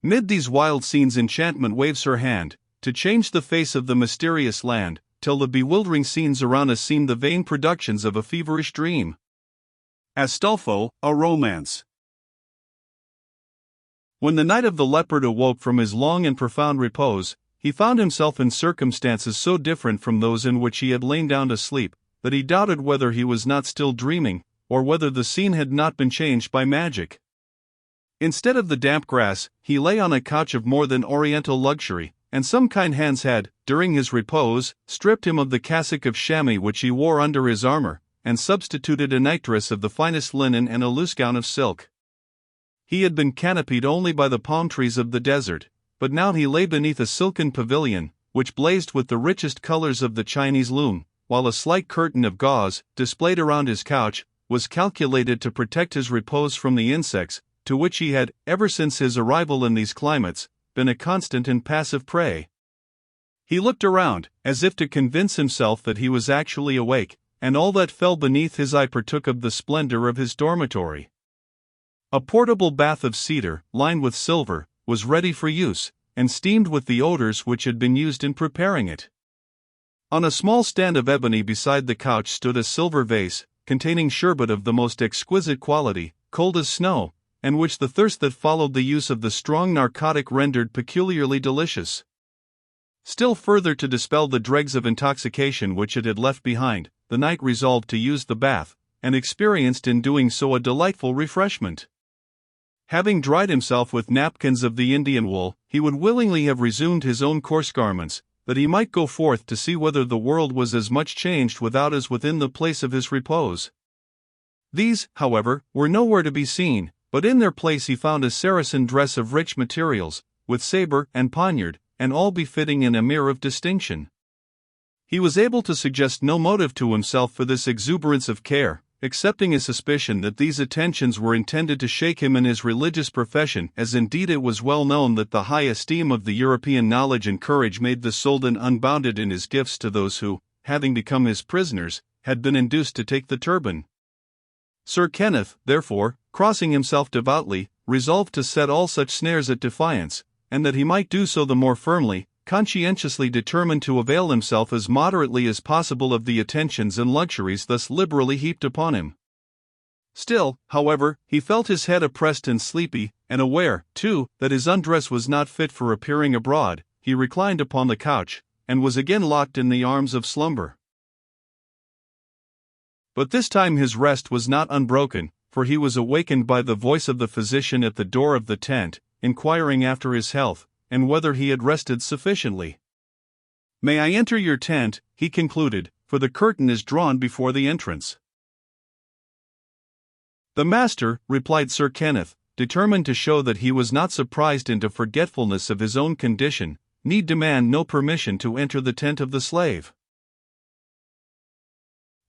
Mid these wild scenes enchantment waves her hand, to change the face of the mysterious land, till the bewildering scenes around us seem the vain productions of a feverish dream. Astolfo, a Romance. When the Knight of the Leopard awoke from his long and profound repose, he found himself in circumstances so different from those in which he had lain down to sleep, that he doubted whether he was not still dreaming, or whether the scene had not been changed by magic. Instead of the damp grass, he lay on a couch of more than oriental luxury, and some kind hands had, during his repose, stripped him of the cassock of chamois which he wore under his armor, and substituted a nightdress of the finest linen and a loose gown of silk. He had been canopied only by the palm trees of the desert, but now he lay beneath a silken pavilion, which blazed with the richest colors of the Chinese loom, while a slight curtain of gauze, displayed around his couch, was calculated to protect his repose from the insects, to which he had, ever since his arrival in these climates, been a constant and passive prey. He looked around, as if to convince himself that he was actually awake, and all that fell beneath his eye partook of the splendor of his dormitory. A portable bath of cedar, lined with silver, was ready for use, and steamed with the odors which had been used in preparing it. On a small stand of ebony beside the couch stood a silver vase, containing sherbet of the most exquisite quality, cold as snow, and which the thirst that followed the use of the strong narcotic rendered peculiarly delicious. Still further to dispel the dregs of intoxication which it had left behind, the knight resolved to use the bath, and experienced in doing so a delightful refreshment. Having dried himself with napkins of the Indian wool, he would willingly have resumed his own coarse garments, that he might go forth to see whether the world was as much changed without as within the place of his repose. These, however, were nowhere to be seen, but in their place he found a Saracen dress of rich materials, with sabre and poniard, and all befitting an emir of distinction. He was able to suggest no motive to himself for this exuberance of care, excepting a suspicion that these attentions were intended to shake him in his religious profession, as indeed it was well known that the high esteem of the European knowledge and courage made the Soldan unbounded in his gifts to those who, having become his prisoners, had been induced to take the turban. Sir Kenneth, therefore, crossing himself devoutly, resolved to set all such snares at defiance, and that he might do so the more firmly, conscientiously determined to avail himself as moderately as possible of the attentions and luxuries thus liberally heaped upon him. Still, however, he felt his head oppressed and sleepy, and aware, too, that his undress was not fit for appearing abroad, he reclined upon the couch, and was again locked in the arms of slumber. But this time his rest was not unbroken, for he was awakened by the voice of the physician at the door of the tent, inquiring after his health, and whether he had rested sufficiently. "May I enter your tent?" he concluded, "for the curtain is drawn before the entrance." "The master," replied Sir Kenneth, determined to show that he was not surprised into forgetfulness of his own condition, "need demand no permission to enter the tent of the slave."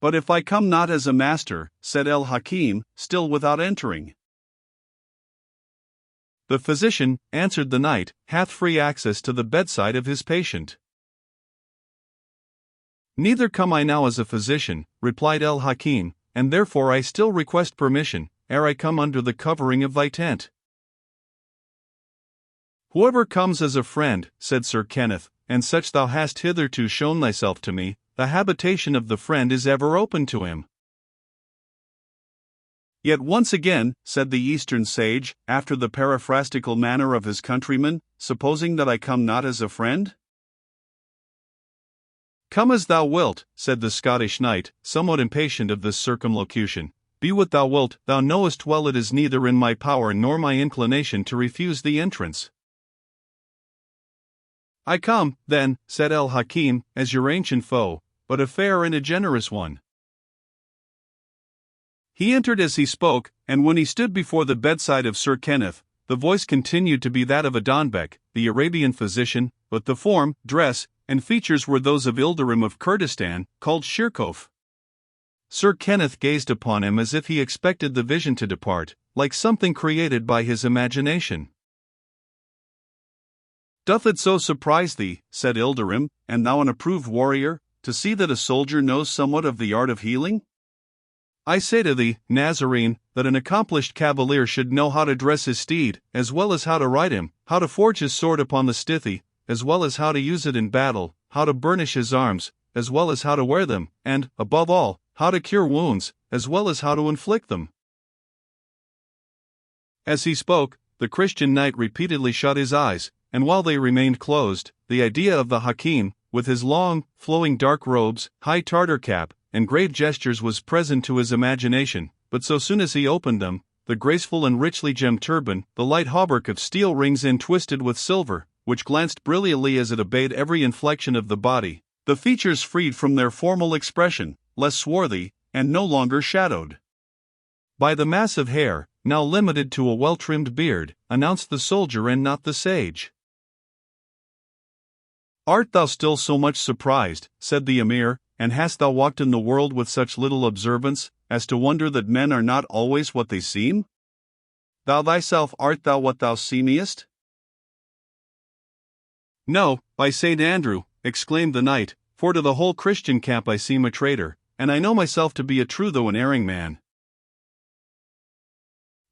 "But if I come not as a master," said El Hakim, still without entering. "The physician," answered the knight, "hath free access to the bedside of his patient." "Neither come I now as a physician," replied El Hakim, "and therefore I still request permission, ere I come under the covering of thy tent." "Whoever comes as a friend," said Sir Kenneth, "and such thou hast hitherto shown thyself to me, the habitation of the friend is ever open to him." "Yet once again," said the Eastern sage, after the paraphrastical manner of his countrymen, "supposing that I come not as a friend?" "Come as thou wilt," said the Scottish knight, somewhat impatient of this circumlocution. "Be what thou wilt, thou knowest well it is neither in my power nor my inclination to refuse thee entrance." "I come, then," said El Hakim, "as your ancient foe, but a fair and a generous one." He entered as he spoke, and when he stood before the bedside of Sir Kenneth, the voice continued to be that of Adonbec, the Arabian physician, but the form, dress, and features were those of Ilderim of Kurdistan, called Shirkof. Sir Kenneth gazed upon him as if he expected the vision to depart, like something created by his imagination. "Doth it so surprise thee," said Ilderim, "and thou an approved warrior, to see that a soldier knows somewhat of the art of healing?" I say to thee, Nazarene, that an accomplished cavalier should know how to dress his steed, as well as how to ride him, how to forge his sword upon the stithy, as well as how to use it in battle, how to burnish his arms, as well as how to wear them, and, above all, how to cure wounds, as well as how to inflict them. As he spoke, the Christian knight repeatedly shut his eyes, and while they remained closed, the idea of the Hakim, with his long, flowing dark robes, high Tartar cap, and grave gestures was present to his imagination, but so soon as he opened them, the graceful and richly gemmed turban, the light hauberk of steel rings entwisted with silver, which glanced brilliantly as it obeyed every inflection of the body, the features freed from their formal expression, less swarthy, and no longer shadowed by the mass of hair, now limited to a well-trimmed beard, announced the soldier and not the sage. "Art thou still so much surprised," said the Emir, "and hast thou walked in the world with such little observance, as to wonder that men are not always what they seem? Thou thyself art thou what thou seemest?" "No, by St. Andrew," exclaimed the knight, "for to the whole Christian camp I seem a traitor, and I know myself to be a true though an erring man."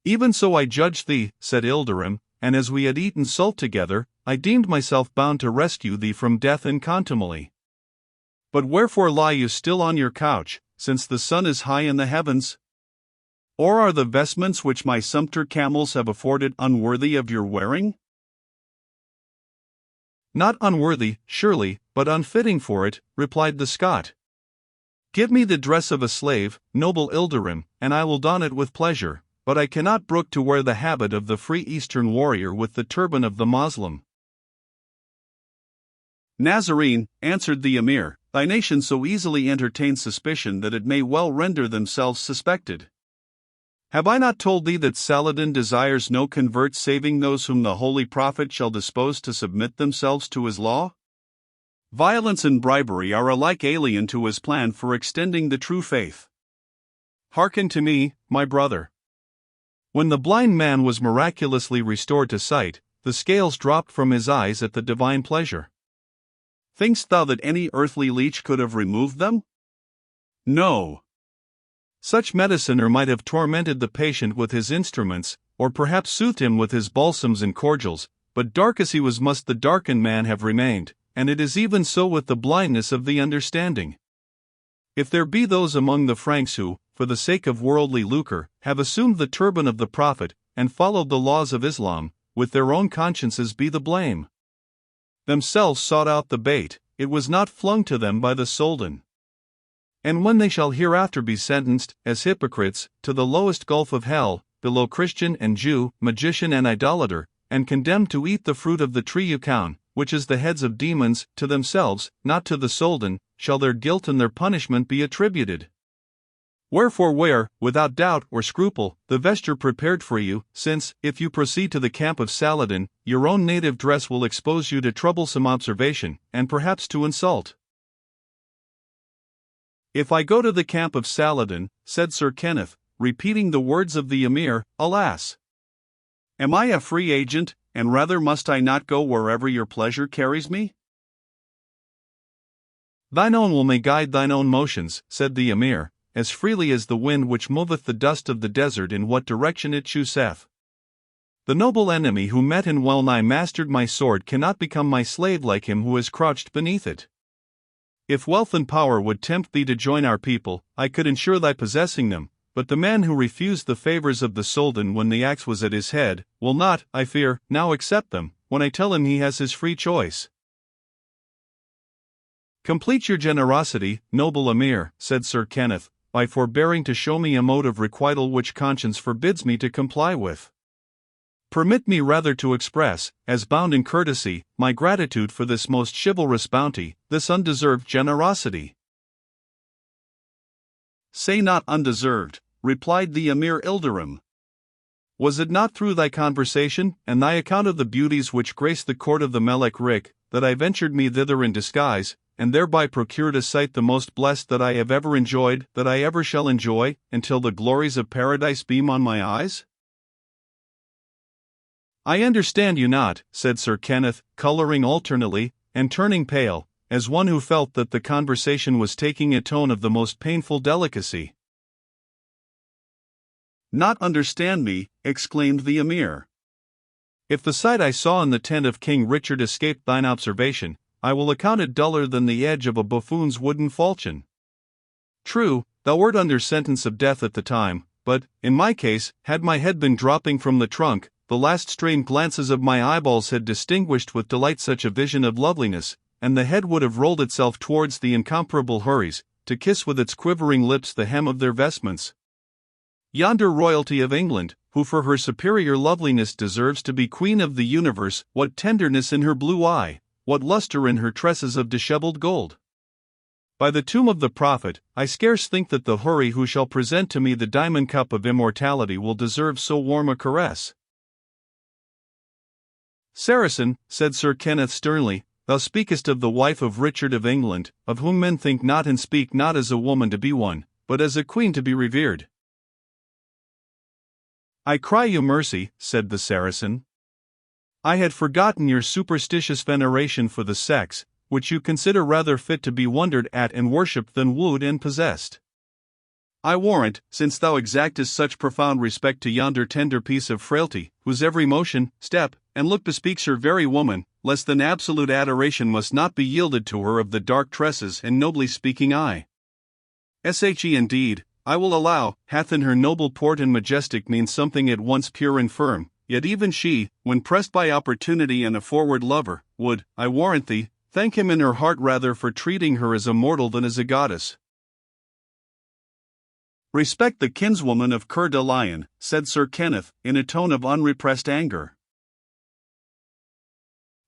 "Even so I judged thee," said Ilderim, "and as we had eaten salt together, I deemed myself bound to rescue thee from death and contumely. But wherefore lie you still on your couch, since the sun is high in the heavens? Or are the vestments which my sumpter camels have afforded unworthy of your wearing?" "Not unworthy, surely, but unfitting for it," replied the Scot. "Give me the dress of a slave, noble Ilderim, and I will don it with pleasure, but I cannot brook to wear the habit of the free Eastern warrior with the turban of the Moslem." "Nazarene," answered the Emir, "thy nation so easily entertains suspicion that it may well render themselves suspected. Have I not told thee that Saladin desires no convert saving those whom the Holy Prophet shall dispose to submit themselves to his law? Violence and bribery are alike alien to his plan for extending the true faith. Hearken to me, my brother. When the blind man was miraculously restored to sight, the scales dropped from his eyes at the divine pleasure. Think'st thou that any earthly leech could have removed them? No. Such mediciner might have tormented the patient with his instruments, or perhaps soothed him with his balsams and cordials, but dark as he was must the darkened man have remained, and it is even so with the blindness of the understanding. If there be those among the Franks who, for the sake of worldly lucre, have assumed the turban of the Prophet, and followed the laws of Islam, with their own consciences be the blame. Themselves sought out the bait, it was not flung to them by the Soldan. And when they shall hereafter be sentenced, as hypocrites, to the lowest gulf of hell, below Christian and Jew, magician and idolater, and condemned to eat the fruit of the tree Yucaun, which is the heads of demons, to themselves, not to the Soldan, shall their guilt and their punishment be attributed. Wherefore wear, without doubt or scruple, the vesture prepared for you, since, if you proceed to the camp of Saladin, your own native dress will expose you to troublesome observation, and perhaps to insult." "If I go to the camp of Saladin," said Sir Kenneth, repeating the words of the Emir, "alas! Am I a free agent, and rather must I not go wherever your pleasure carries me?" "Thine own will may guide thine own motions," said the Emir, "as freely as the wind which moveth the dust of the desert in what direction it chooseth. The noble enemy who met and well nigh mastered my sword cannot become my slave like him who has crouched beneath it. If wealth and power would tempt thee to join our people, I could ensure thy possessing them, but the man who refused the favors of the Soldan when the axe was at his head, will not, I fear, now accept them, when I tell him he has his free choice." "Complete your generosity, noble Emir," said Sir Kenneth, "by forbearing to show me a mode of requital which conscience forbids me to comply with. Permit me rather to express, as bound in courtesy, my gratitude for this most chivalrous bounty, this undeserved generosity." "Say not undeserved," replied the Emir Ilderim. "Was it not through thy conversation, and thy account of the beauties which grace the court of the Melek Rik, that I ventured me thither in disguise, and thereby procured a sight the most blessed that I have ever enjoyed, that I ever shall enjoy, until the glories of paradise beam on my eyes?" "I understand you not," said Sir Kenneth, coloring alternately, and turning pale, as one who felt that the conversation was taking a tone of the most painful delicacy. "Not understand me," exclaimed the Emir. "If the sight I saw in the tent of King Richard escaped thine observation, I will account it duller than the edge of a buffoon's wooden falchion. True, thou wert under sentence of death at the time, but, in my case, had my head been dropping from the trunk, the last strained glances of my eyeballs had distinguished with delight such a vision of loveliness, and the head would have rolled itself towards the incomparable houris, to kiss with its quivering lips the hem of their vestments. Yonder royalty of England, who for her superior loveliness deserves to be queen of the universe, what tenderness in her blue eye, what luster in her tresses of dishevelled gold! By the tomb of the prophet, I scarce think that the houri who shall present to me the diamond cup of immortality will deserve so warm a caress." "Saracen," said Sir Kenneth sternly, "thou speakest of the wife of Richard of England, of whom men think not and speak not as a woman to be won, but as a queen to be revered." "I cry you mercy," said the Saracen. "I had forgotten your superstitious veneration for the sex, which you consider rather fit to be wondered at and worshipped than wooed and possessed. I warrant, since thou exactest such profound respect to yonder tender piece of frailty, whose every motion, step, and look bespeaks her very woman, less than absolute adoration must not be yielded to her of the dark tresses and nobly speaking eye. She indeed, I will allow, hath in her noble port and majestic mien something at once pure and firm, yet even she, when pressed by opportunity and a forward lover, would, I warrant thee, thank him in her heart rather for treating her as a mortal than as a goddess." "Respect the kinswoman of Coeur de Lion," said Sir Kenneth, in a tone of unrepressed anger.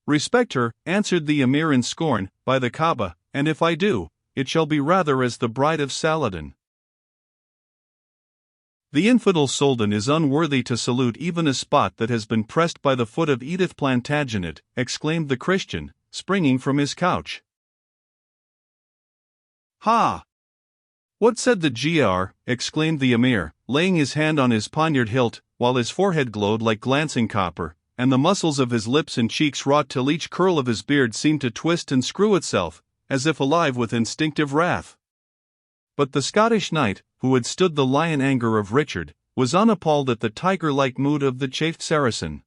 "Respect her," answered the Emir in scorn, "by the Kaaba, and if I do, it shall be rather as the bride of Saladin." "The infidel Soldan is unworthy to salute even a spot that has been pressed by the foot of Edith Plantagenet," exclaimed the Christian, springing from his couch. "Ha! What said the Giaour?" exclaimed the Emir, laying his hand on his poniard hilt, while his forehead glowed like glancing copper, and the muscles of his lips and cheeks wrought till each curl of his beard seemed to twist and screw itself, as if alive with instinctive wrath. But the Scottish knight, who had stood the lion anger of Richard, was unappalled at the tiger-like mood of the chafed Saracen.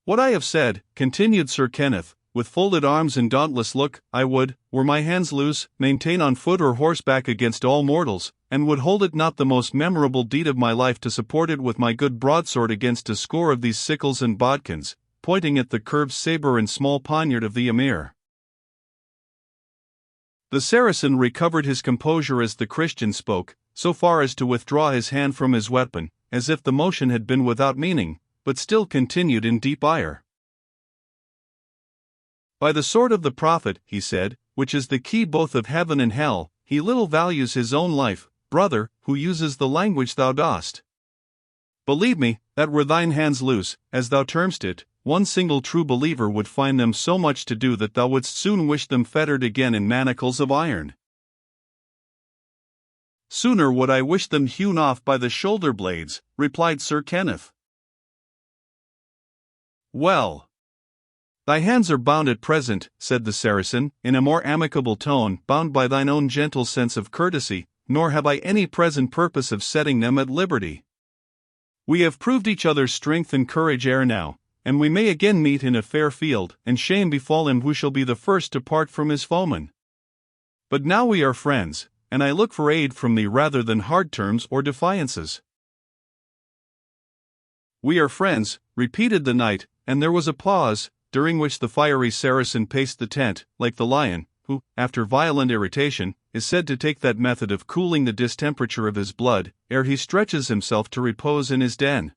"What I have said," continued Sir Kenneth, with folded arms and dauntless look, "I would, were my hands loose, maintain on foot or horseback against all mortals, and would hold it not the most memorable deed of my life to support it with my good broadsword against a score of these sickles and bodkins," pointing at the curved sabre and small poniard of the Emir. The Saracen recovered his composure as the Christian spoke, so far as to withdraw his hand from his weapon, as if the motion had been without meaning, but still continued in deep ire. "By the sword of the prophet," he said, "which is the key both of heaven and hell, he little values his own life, brother, who uses the language thou dost. Believe me, that were thine hands loose, as thou termst it, one single true believer would find them so much to do that thou wouldst soon wish them fettered again in manacles of iron. Sooner would I wish them hewn off by the shoulder blades," replied Sir Kenneth. "Well, thy hands are bound at present," said the Saracen, in a more amicable tone, "bound by thine own gentle sense of courtesy, nor have I any present purpose of setting them at liberty. We have proved each other's strength and courage ere now, and we may again meet in a fair field, and shame befall him who shall be the first to part from his foeman. But now we are friends, and I look for aid from thee rather than hard terms or defiances." "We are friends," repeated the knight, and there was a pause, during which the fiery Saracen paced the tent, like the lion, who, after violent irritation, is said to take that method of cooling the distemperature of his blood, ere he stretches himself to repose in his den.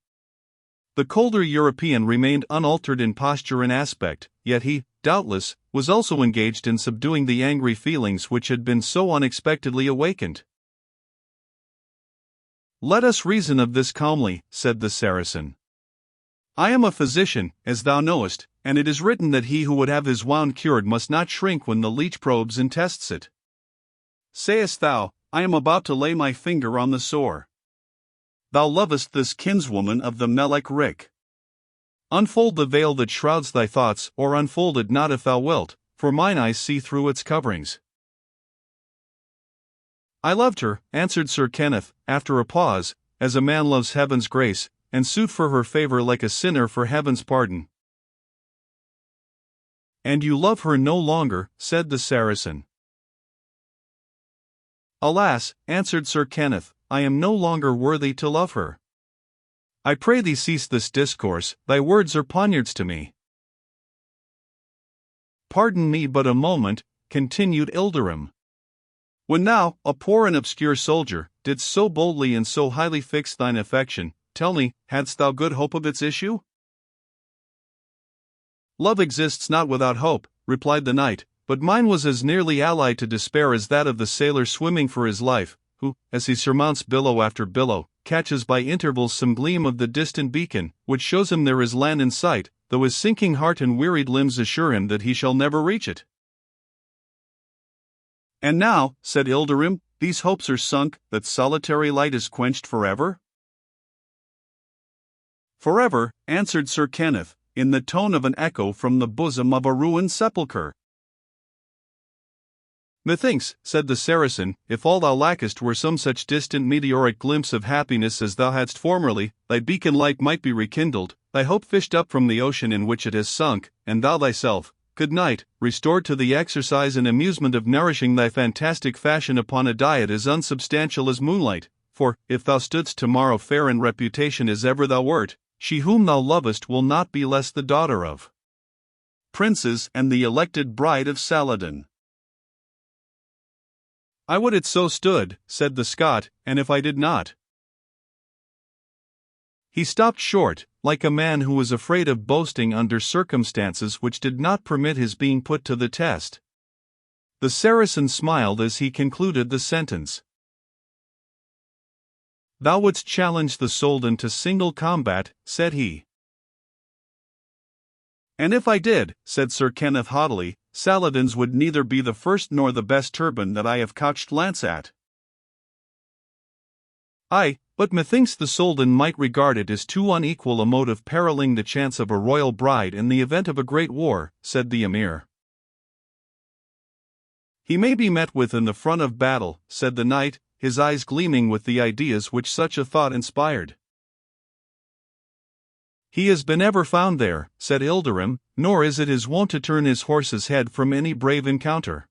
The colder European remained unaltered in posture and aspect, yet he, doubtless, was also engaged in subduing the angry feelings which had been so unexpectedly awakened. "Let us reason of this calmly," said the Saracen. "I am a physician, as thou knowest, and it is written that he who would have his wound cured must not shrink when the leech probes and tests it. Sayest thou, I am about to lay my finger on the sore. Thou lovest this kinswoman of the Melech Rick. Unfold the veil that shrouds thy thoughts, or unfold it not if thou wilt, for mine eyes see through its coverings. I loved her, answered Sir Kenneth, after a pause, as a man loves heaven's grace, and sued for her favor like a sinner for heaven's pardon. And you love her no longer, said the Saracen. Alas, answered Sir Kenneth, I am no longer worthy to love her. I pray thee cease this discourse, thy words are poniards to me. Pardon me but a moment, continued Ilderim. When thou, a poor and obscure soldier, didst so boldly and so highly fix thine affection, tell me, hadst thou good hope of its issue? Love exists not without hope, replied the knight, but mine was as nearly allied to despair as that of the sailor swimming for his life, who, as he surmounts billow after billow, catches by intervals some gleam of the distant beacon, which shows him there is land in sight, though his sinking heart and wearied limbs assure him that he shall never reach it. And now, said Ilderim, these hopes are sunk, that solitary light is quenched forever? Forever, answered Sir Kenneth, in the tone of an echo from the bosom of a ruined sepulchre. Methinks, said the Saracen, if all thou lackest were some such distant meteoric glimpse of happiness as thou hadst formerly, thy beacon light might be rekindled, thy hope fished up from the ocean in which it has sunk, and thou thyself, good night, restored to the exercise and amusement of nourishing thy fantastic fashion upon a diet as unsubstantial as moonlight, for, if thou stoodst tomorrow fair in reputation as ever thou wert, she whom thou lovest will not be less the daughter of princes and the elected bride of Saladin. I would it so stood, said the Scot, and if I did not. He stopped short, like a man who was afraid of boasting under circumstances which did not permit his being put to the test. The Saracen smiled as he concluded the sentence. Thou wouldst challenge the Soldan to single combat, said he. And if I did, said Sir Kenneth haughtily, Saladin's would neither be the first nor the best turban that I have couched lance at. Aye, but methinks the Soldan might regard it as too unequal a mode of perilling the chance of a royal bride in the event of a great war, said the Emir. He may be met with in the front of battle, said the knight, his eyes gleaming with the ideas which such a thought inspired. He has been ever found there, said Ilderim, nor is it his wont to turn his horse's head from any brave encounter.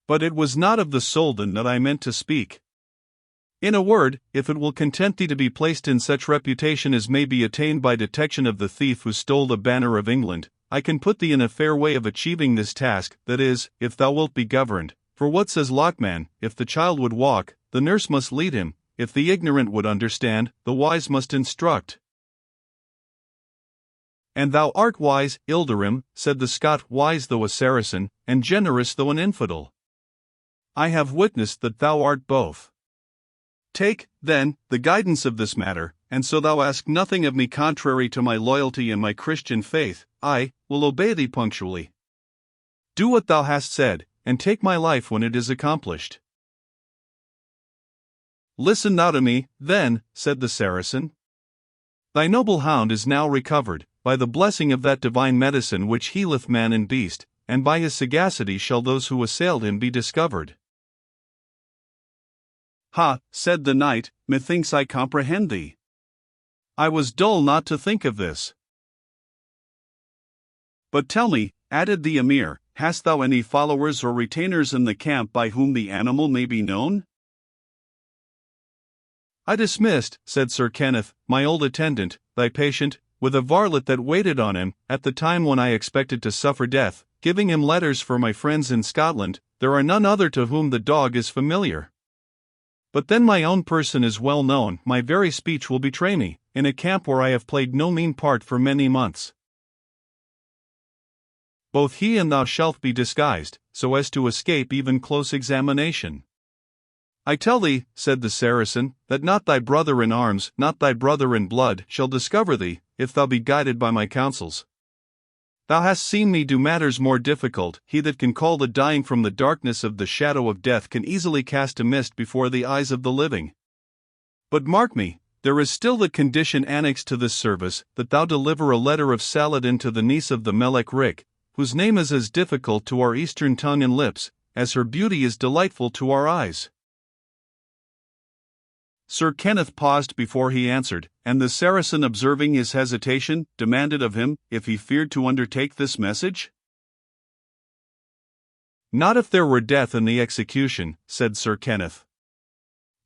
But it was not of the Soldan that I meant to speak. In a word, if it will content thee to be placed in such reputation as may be attained by detection of the thief who stole the banner of England, I can put thee in a fair way of achieving this task, that is, if thou wilt be governed, for what says Lockman, if the child would walk, the nurse must lead him, if the ignorant would understand, the wise must instruct. And thou art wise, Ilderim, said the Scot, wise though a Saracen, and generous though an infidel. I have witnessed that thou art both. Take, then, the guidance of this matter, and so thou ask nothing of me contrary to my loyalty and my Christian faith, I will obey thee punctually. Do what thou hast said, and take my life when it is accomplished. Listen thou to me, then, said the Saracen. Thy noble hound is now recovered, by the blessing of that divine medicine which healeth man and beast, and by his sagacity shall those who assailed him be discovered. Ha, said the knight, methinks I comprehend thee. I was dull not to think of this. But tell me, added the Emir, hast thou any followers or retainers in the camp by whom the animal may be known? I dismissed, said Sir Kenneth, my old attendant, thy patient, with a varlet that waited on him, at the time when I expected to suffer death, giving him letters for my friends in Scotland. There are none other to whom the dog is familiar. But then my own person is well known, my very speech will betray me, in a camp where I have played no mean part for many months. Both he and thou shalt be disguised, so as to escape even close examination. I tell thee, said the Saracen, that not thy brother in arms, not thy brother in blood, shall discover thee, if thou be guided by my counsels. Thou hast seen me do matters more difficult. He that can call the dying from the darkness of the shadow of death can easily cast a mist before the eyes of the living. But mark me, there is still the condition annexed to this service, that thou deliver a letter of Saladin to the niece of the Melek Rik, whose name is as difficult to our eastern tongue and lips, as her beauty is delightful to our eyes. Sir Kenneth paused before he answered, and the Saracen, observing his hesitation, demanded of him if he feared to undertake this message. "Not if there were death in the execution," said Sir Kenneth.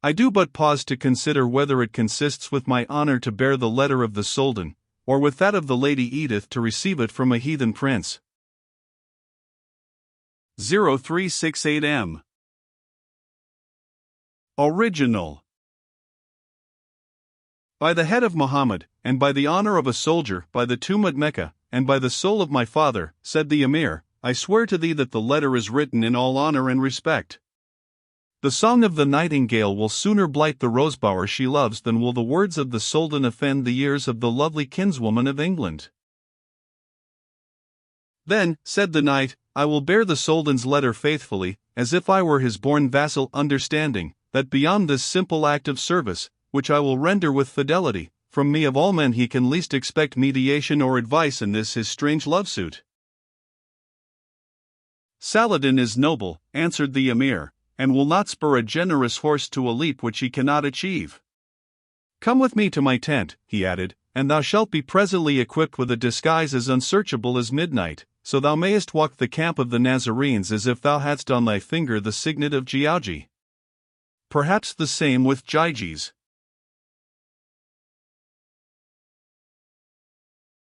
"I do but pause to consider whether it consists with my honor to bear the letter of the Soldan, or with that of the Lady Edith to receive it from a heathen prince." 0368M. Original. "By the head of Muhammad, and by the honor of a soldier, by the tomb at Mecca, and by the soul of my father," said the Emir, "I swear to thee that the letter is written in all honor and respect. The song of the nightingale will sooner blight the rosebower she loves than will the words of the Soldan offend the ears of the lovely kinswoman of England." "Then," said the knight, "I will bear the Soldan's letter faithfully, as if I were his born vassal, understanding that beyond this simple act of service, which I will render with fidelity, from me of all men he can least expect mediation or advice in this his strange love suit." "Saladin is noble," answered the Emir, "and will not spur a generous horse to a leap which he cannot achieve. Come with me to my tent," he added, "and thou shalt be presently equipped with a disguise as unsearchable as midnight, so thou mayest walk the camp of the Nazarenes as if thou hadst on thy finger the signet of Giaugi. Perhaps the same with Gyges."